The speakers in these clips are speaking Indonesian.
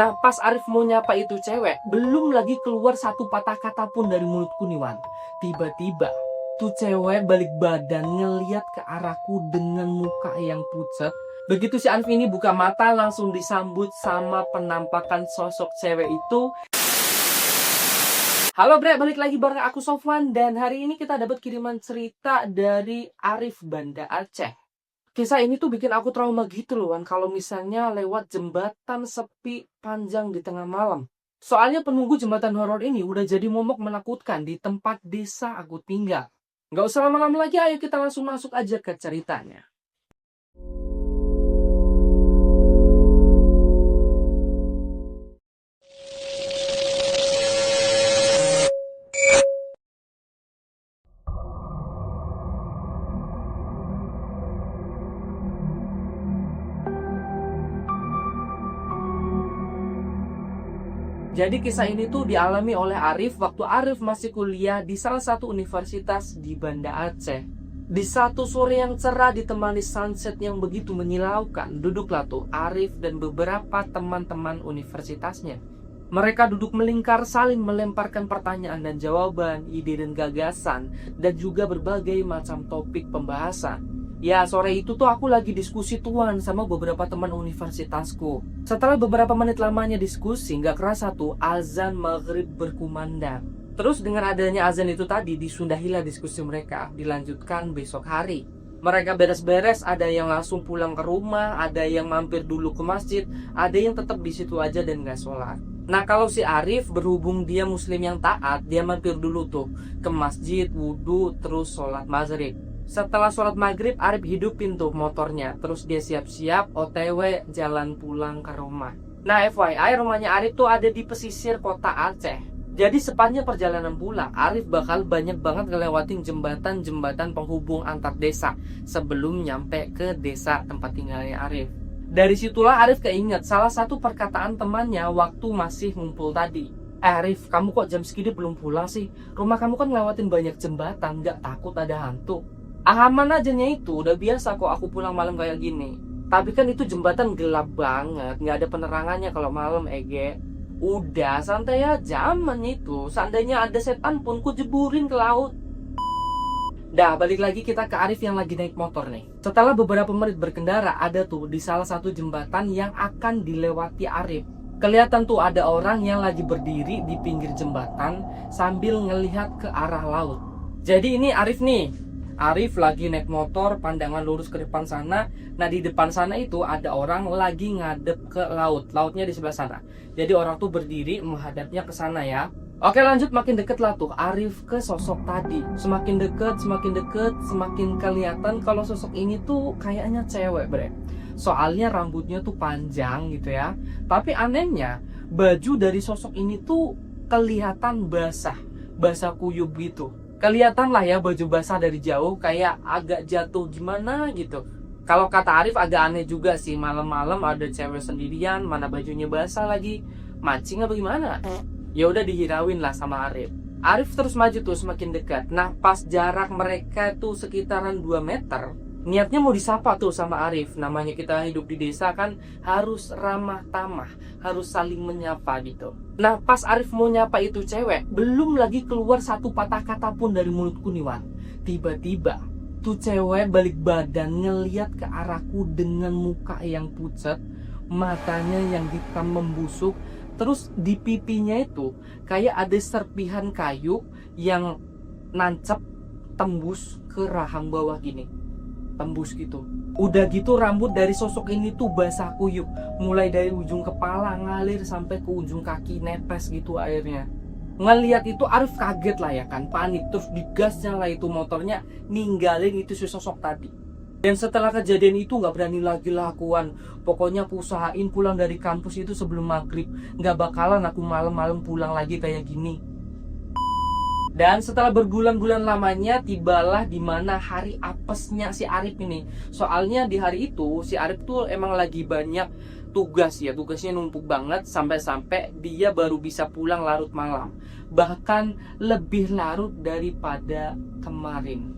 Nah, pas Arif mau nyapa itu cewek, belum lagi keluar satu patah kata pun dari mulutku nih, Wan. Tiba-tiba, tuh cewek balik badan ngeliat ke arahku dengan muka yang pucat. Begitu si Arif ini buka mata, langsung disambut sama penampakan sosok cewek itu. Halo Bre, balik lagi bareng aku Sofwan. Dan hari ini kita dapat kiriman cerita dari Arif Banda Aceh. Kisah ini tuh bikin aku trauma gitu loh, Wan, kalau misalnya lewat jembatan sepi panjang di tengah malam. Soalnya penunggu jembatan horor ini udah jadi momok menakutkan di tempat desa aku tinggal. Nggak usah lama-lama lagi, ayo kita langsung masuk aja ke ceritanya. Jadi kisah ini tuh dialami oleh Arif waktu Arif masih kuliah di salah satu universitas di Banda Aceh. Di satu sore yang cerah ditemani sunset yang begitu menyilaukan, duduklah tuh Arif dan beberapa teman-teman universitasnya. Mereka duduk melingkar saling melemparkan pertanyaan dan jawaban, ide dan gagasan, dan juga berbagai macam topik pembahasan. Ya, sore itu tuh aku lagi diskusi tuan sama beberapa teman universitasku. Setelah beberapa menit lamanya diskusi, nggak kerasa tuh azan maghrib berkumandang. Terus dengan adanya azan itu tadi, disundahilah diskusi mereka, dilanjutkan besok hari. Mereka beres-beres, ada yang langsung pulang ke rumah, ada yang mampir dulu ke masjid, ada yang tetap di situ aja dan nggak sholat. Nah, kalau si Arif berhubung dia muslim yang taat, dia mampir dulu tuh ke masjid, wudhu, terus sholat maghrib. Setelah sholat maghrib, Arif hidupin tuh motornya. Terus dia siap-siap OTW jalan pulang ke rumah. Nah, FYI, rumahnya Arif tuh ada di pesisir kota Aceh. Jadi sepanjang perjalanan pulang, Arif bakal banyak banget ngelewatin jembatan-jembatan penghubung antar desa sebelum nyampe ke desa tempat tinggalnya Arif. Dari situlah Arif keinget salah satu perkataan temannya waktu masih ngumpul tadi. Arif, kamu kok jam segini belum pulang sih? Rumah kamu kan ngelewatin banyak jembatan, gak takut ada hantu? Aman ajanya itu, udah biasa kok aku pulang malam kayak gini. Tapi kan itu jembatan gelap banget, nggak ada penerangannya kalau malam, Ege. Udah, santai aja, aman itu. Seandainya ada setan pun ku jeburin ke laut. Dah, balik lagi kita ke Arif yang lagi naik motor nih. Setelah beberapa menit berkendara, ada tuh di salah satu jembatan yang akan dilewati Arif. Kelihatan tuh ada orang yang lagi berdiri di pinggir jembatan sambil ngelihat ke arah laut. Jadi ini Arif nih. Arif lagi naik motor, pandangan lurus ke depan sana. Nah, di depan sana itu ada orang lagi ngadep ke laut. Lautnya di sebelah sana. Jadi orang tuh berdiri menghadapnya ke sana ya. Oke, lanjut, makin deket lah tuh Arif ke sosok tadi. Semakin deket, semakin kelihatan kalau sosok ini tuh kayaknya cewek, bre. Soalnya rambutnya tuh panjang gitu ya. Tapi anehnya, baju dari sosok ini tuh kelihatan basah kuyup gitu. Kelihatan lah ya baju basah dari jauh, kayak agak jatuh gimana gitu. Kalau kata Arif agak aneh juga sih, malam-malam ada cewek sendirian, mana bajunya basah lagi, mancing apa gimana? Ya udah dihirauin lah sama Arif. Arif terus maju tuh semakin dekat. Nah, pas jarak mereka tuh sekitaran 2 meter, niatnya mau disapa tuh sama Arif. Namanya kita hidup di desa kan harus ramah tamah, harus saling menyapa gitu. Nah, pas Arif mau nyapa itu cewek, belum lagi keluar satu patah kata pun dari mulutku nih, Wan. Tiba-tiba tuh cewek balik badan ngeliat ke arahku dengan muka yang pucat, matanya yang hitam membusuk, terus di pipinya itu kayak ada serpihan kayu yang nancep tembus ke rahang bawah gini. Tembus gitu. Udah gitu rambut dari sosok ini tuh basah kuyup, mulai dari ujung kepala ngalir sampai ke ujung kaki, nepes gitu airnya. Ngeliat itu Arif kaget lah ya kan, panik, terus digasnya lah itu motornya, ninggalin itu si sosok tadi. Dan setelah kejadian itu nggak berani lagi lakuan. Pokoknya aku usahain pulang dari kampus itu sebelum maghrib. Nggak bakalan aku malam-malam pulang lagi kayak gini. Dan setelah berbulan-bulan lamanya, tibalah dimana hari apesnya si Arif ini. Soalnya di hari itu si Arif tuh emang lagi banyak tugas ya, tugasnya numpuk banget sampai-sampai dia baru bisa pulang larut malam. Bahkan lebih larut daripada kemarin.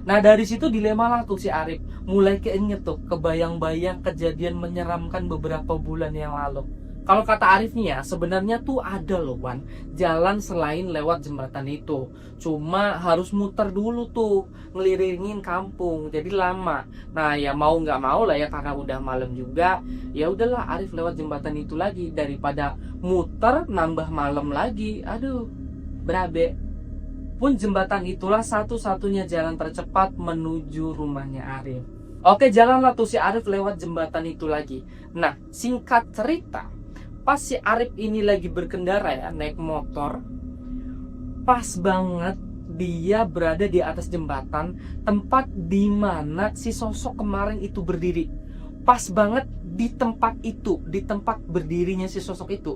Nah, dari situ dilema lah tuh si Arif. Mulai keinget tuh, kebayang-bayang kejadian menyeramkan beberapa bulan yang lalu. Kalau kata Arif nih ya, sebenarnya tuh ada loh Wan, jalan selain lewat jembatan itu. Cuma harus muter dulu tuh, ngelilingin kampung, jadi lama. Nah ya mau nggak mau lah ya, karena udah malam juga. Ya udahlah Arif lewat jembatan itu lagi, daripada muter nambah malam lagi. Aduh, berabe. Pun jembatan itulah satu-satunya jalan tercepat menuju rumahnya Arif. Oke, jalanlah tuh si Arif lewat jembatan itu lagi. Nah, singkat cerita, pas si Arif ini lagi berkendara ya, naik motor, pas banget dia berada di atas jembatan, tempat di mana si sosok kemarin itu berdiri. Pas banget di tempat itu, di tempat berdirinya si sosok itu,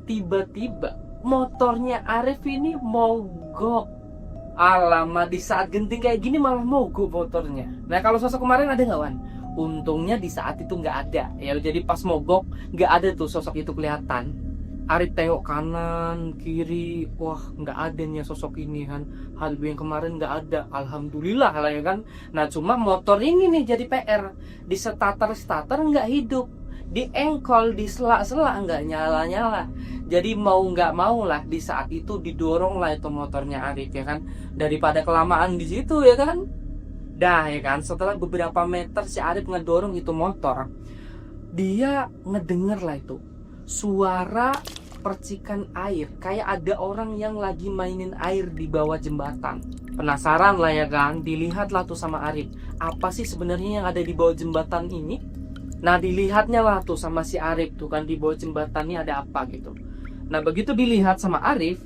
tiba-tiba motornya Arif ini mogok. Alamak, di saat genting kayak gini malah mogok motornya. Nah kalau sosok kemarin ada nggak Wan? Untungnya di saat itu nggak ada ya, jadi pas mogok nggak ada tuh sosok itu kelihatan. Arif tengok kanan kiri, wah nggak ada nih sosok ini kan. Hal yang kemarin nggak ada, alhamdulillah lah ya kan. Nah cuma motor ini nih jadi PR, di starter nggak hidup, di engkol, di sela-sela nggak nyala-nyala. Jadi mau nggak mau lah di saat itu didorong lah itu motornya Arif ya kan, daripada kelamaan di situ ya kan. Dah ya kan, setelah beberapa meter si Arif ngedorong itu motor, dia ngedenger lah itu suara percikan air, kayak ada orang yang lagi mainin air di bawah jembatan. Penasaran lah ya kan, dilihatlah tuh sama Arif, apa sih sebenarnya yang ada di bawah jembatan ini. Nah dilihatnya lah tuh sama si Arif tuh kan, di bawah jembatan ini ada apa gitu. Nah begitu dilihat sama Arif,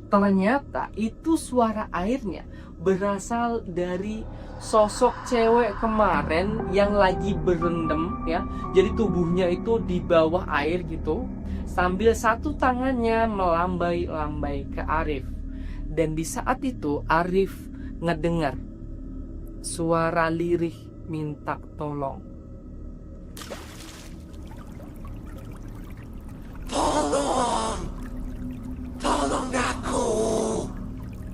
ternyata itu suara airnya berasal dari sosok cewek kemarin yang lagi berendam ya. Jadi tubuhnya itu di bawah air gitu, sambil satu tangannya melambai-lambai ke Arif. Dan di saat itu Arif ngedengar suara lirih minta tolong. Tolong aku,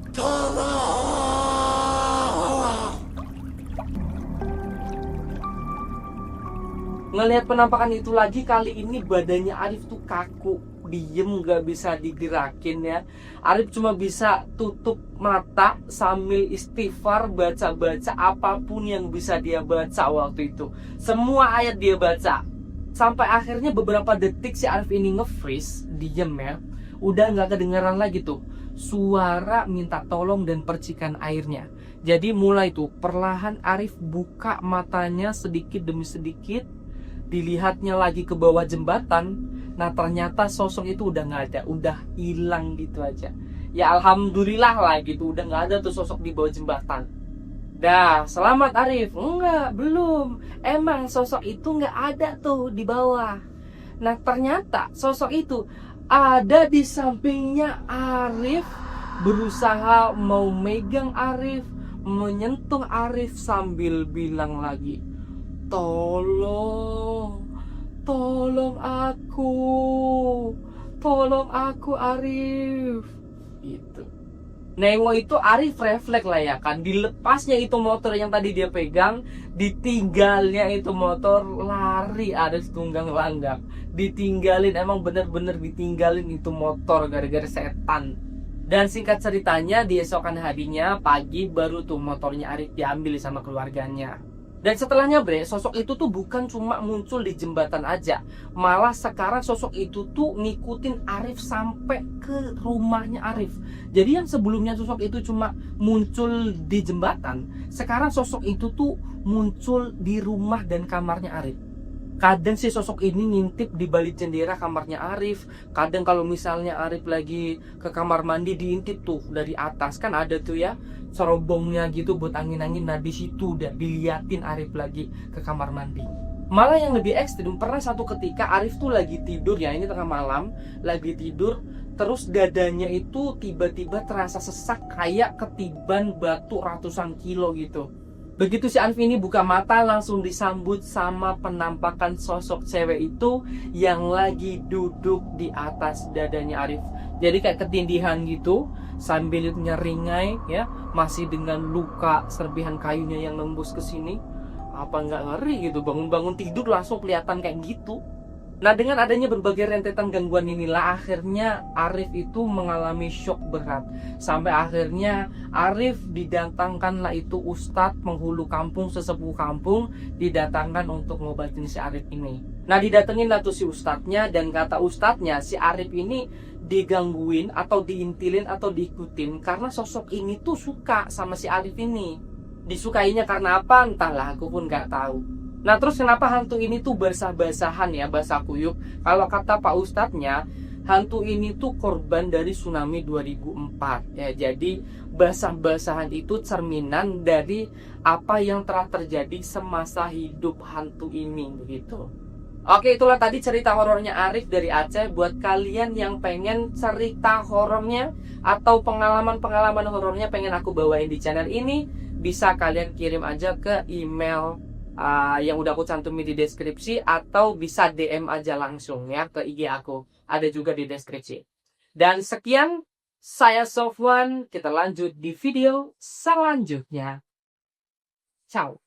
tolong. Ngelihat penampakan itu lagi, kali ini badannya Arif tuh kaku, diem gak bisa digerakin ya. Arif cuma bisa tutup mata sambil istighfar, baca-baca apapun yang bisa dia baca waktu itu. Semua ayat dia baca. Sampai akhirnya beberapa detik si Arif ini nge-freeze, diem ya. Udah gak kedengeran lagi tuh suara minta tolong dan percikan airnya. Jadi mulai tuh perlahan Arif buka matanya sedikit demi sedikit, dilihatnya lagi ke bawah jembatan. Nah ternyata sosok itu udah gak ada, udah hilang gitu aja. Ya alhamdulillah lah gitu, udah gak ada tuh sosok di bawah jembatan. Dah, selamat Arif. Enggak, belum. Emang sosok itu nggak ada tuh di bawah. Nah, ternyata sosok itu ada di sampingnya Arif, berusaha mau megang Arif, menyentuh Arif sambil bilang lagi, "Tolong, tolong aku Arif." Gitu. Nengok itu Arif refleks lah ya kan, dilepasnya itu motor yang tadi dia pegang, ditinggalnya itu motor, lari Arif tunggang langgang, ditinggalin, emang bener-bener ditinggalin itu motor gara-gara setan. Dan singkat ceritanya di esokan harinya pagi baru tuh motornya Arif diambil sama keluarganya. Dan setelahnya bre, sosok itu tuh bukan cuma muncul di jembatan aja, malah sekarang sosok itu tuh ngikutin Arif sampai ke rumahnya Arif. Jadi yang sebelumnya sosok itu cuma muncul di jembatan, sekarang sosok itu tuh muncul di rumah dan kamarnya Arif. Kadang si sosok ini ngintip di balik jendela kamarnya Arif. Kadang kalau misalnya Arif lagi ke kamar mandi, diintip tuh dari atas, kan ada tuh ya cerobongnya gitu buat angin-angin. Nah di situ udah diliatin Arif lagi ke kamar mandi. Malah yang lebih ekstrim, pernah satu ketika Arif tuh lagi tidur ya, ini tengah malam, lagi tidur, terus dadanya itu tiba-tiba terasa sesak kayak ketiban batu ratusan kilo gitu. Begitu si Arif ini buka mata, langsung disambut sama penampakan sosok cewek itu yang lagi duduk di atas dadanya Arif. Jadi kayak ketindihan gitu, sambil nyeringai ya, masih dengan luka serpihan kayunya yang nembus ke sini. Apa nggak ngeri gitu, bangun-bangun tidur langsung kelihatan kayak gitu. Nah, dengan adanya berbagai rentetan gangguan inilah akhirnya Arif itu mengalami shock berat. Sampai akhirnya Arif didatangkanlah itu ustadz penghulu kampung, sesepuh kampung, didatangkan untuk ngobatin si Arif ini. Nah, didatengin lah tuh si ustadznya, dan kata ustadznya si Arif ini digangguin atau diintilin atau diikutin karena sosok ini tuh suka sama si Arif ini. Disukainya karena apa? Entahlah, aku pun gak tahu. Nah, terus kenapa hantu ini tuh basah-basahan ya, basah kuyup? Kalau kata Pak Ustadznya, hantu ini tuh korban dari tsunami 2004 ya. Jadi basah-basahan itu cerminan dari apa yang telah terjadi semasa hidup hantu ini begitu. Oke, itulah tadi cerita horornya Arif dari Aceh. Buat kalian yang pengen cerita horornya atau pengalaman-pengalaman horornya pengen aku bawain di channel ini, bisa kalian kirim aja ke email yang udah aku cantumin di deskripsi, atau bisa DM aja langsung ya ke IG aku, ada juga di deskripsi. Dan sekian, saya Sofwan, kita lanjut di video selanjutnya. Ciao.